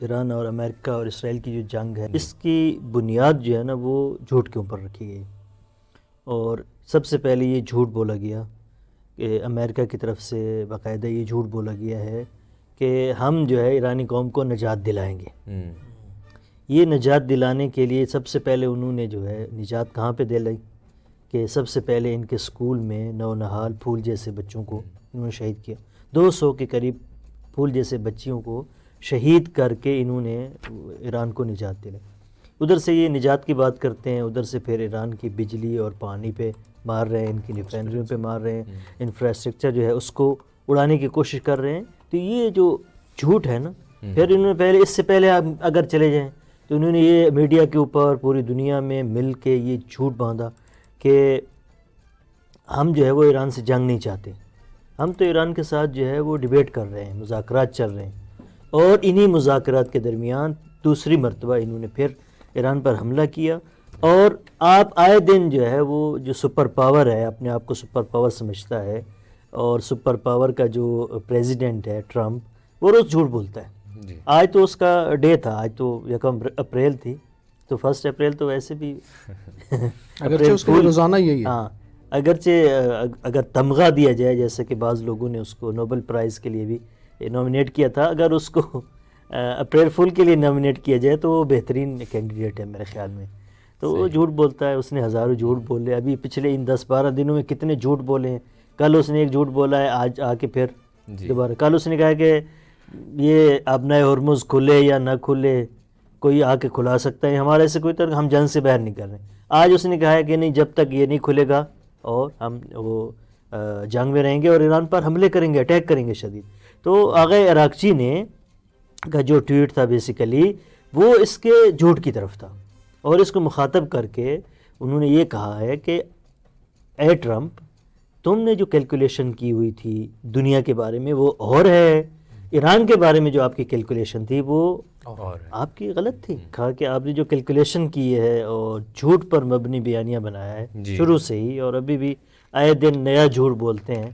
ایران اور امریکہ اور اسرائیل کی جو جنگ ہے اس کی بنیاد جو ہے نا وہ جھوٹ کے اوپر رکھی گئی، اور سب سے پہلے یہ جھوٹ بولا گیا کہ امریکہ کی طرف سے باقاعدہ یہ جھوٹ بولا گیا ہے کہ ہم جو ہے ایرانی قوم کو نجات دلائیں گے۔ یہ نجات دلانے کے لیے سب سے پہلے انہوں نے جو ہے نجات کہاں پہ دلائی کہ سب سے پہلے ان کے سکول میں نونہال پھول جیسے بچوں کو انہوں نے شہید کیا۔ 200 کے قریب پھول جیسے بچیوں کو شہید کر کے انہوں نے ایران کو نجات دلائی۔ ادھر سے یہ نجات کی بات کرتے ہیں، ادھر سے پھر ایران کی بجلی اور پانی پہ مار رہے ہیں، ان کی ریفائنریوں پہ مار رہے ہیں، انفراسٹرکچر جو ہے اس کو اڑانے کی کوشش کر رہے ہیں۔ تو یہ جو جھوٹ ہے نا، پھر انہوں نے پہلے اس سے پہلے آپ اگر چلے جائیں تو انہوں نے یہ میڈیا کے اوپر پوری دنیا میں مل کے یہ جھوٹ باندھا کہ ہم جو ہے وہ ایران سے جنگ نہیں چاہتے، ہم تو ایران کے ساتھ جو ہے وہ ڈیبیٹ کر رہے ہیں، مذاکرات چل رہے ہیں۔ اور انہی مذاکرات کے درمیان دوسری مرتبہ انہوں نے پھر ایران پر حملہ کیا۔ اور آپ آئے دن جو ہے وہ جو سپر پاور ہے، اپنے آپ کو سپر پاور سمجھتا ہے، اور سپر پاور کا جو پریزیڈنٹ ہے ٹرمپ، وہ روز جھوٹ بولتا ہے۔ آج تو اس کا ڈے تھا، آج تو 1 اپریل تھی، تو 1 اپریل تو ویسے بھی اگرچہ اس کے لیے روزانہ یہی ہے، ہاں، اگرچہ اگر تمغہ دیا جائے جیسے کہ بعض لوگوں نے اس کو نوبل پرائز کے لیے بھی نامینیٹ کیا تھا، اگر اس کو اپریل فول کے لیے نامینیٹ کیا جائے تو وہ بہترین کینڈیڈیٹ ہے میرے خیال میں۔ تو وہ جھوٹ بولتا ہے، اس نے ہزاروں جھوٹ بولے، ابھی پچھلے ان 10-12 دنوں میں کتنے جھوٹ بولے ہیں۔ کل اس نے ایک جھوٹ بولا ہے، آج آ کے پھر دوبارہ کل اس نے کہا کہ یہ اپنا ہرمز کھلے یا نہ کھلے کوئی آ کے کھلا سکتا ہے، ہمارے سے کوئی طرح ہم جنگ سے باہر نہیں کر رہے ہیں۔ آج اس نے کہا ہے کہ نہیں، جب تک یہ نہیں کھلے گا اور ہم وہ جنگ میں رہیں گے اور ایران پر حملے کریں گے، اٹیک کریں گے شدید۔ تو آغا عراقچی نے کا جو ٹویٹ تھا بیسیکلی وہ اس کے جھوٹ کی طرف تھا، اور اس کو مخاطب کر کے انہوں نے یہ کہا ہے کہ اے ٹرمپ، تم نے جو کیلکولیشن کی ہوئی تھی دنیا کے بارے میں وہ اور ہے، ایران کے بارے میں جو آپ کی کیلکولیشن تھی وہ آپ کی غلط تھی۔ کہا کہ آپ نے جو کیلکولیشن کی ہے اور جھوٹ پر مبنی بیانیہ بنایا ہے شروع سے ہی، اور ابھی بھی آئے دن نیا جھوٹ بولتے ہیں،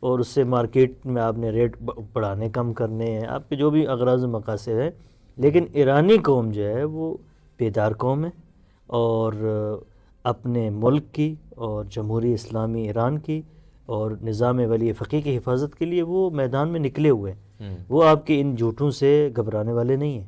اور اس سے مارکیٹ میں آپ نے ریٹ بڑھانے کم کرنے ہیں، آپ کے جو بھی اغراض و مقاصد ہیں۔ لیکن ایرانی قوم جو ہے وہ بیدار قوم ہے، اور اپنے ملک کی اور جمہوری اسلامی ایران کی اور نظام ولی فقیہ کی حفاظت کے لیے وہ میدان میں نکلے ہوئے ہیں۔ وہ آپ کے ان جھوٹوں سے گھبرانے والے نہیں ہیں۔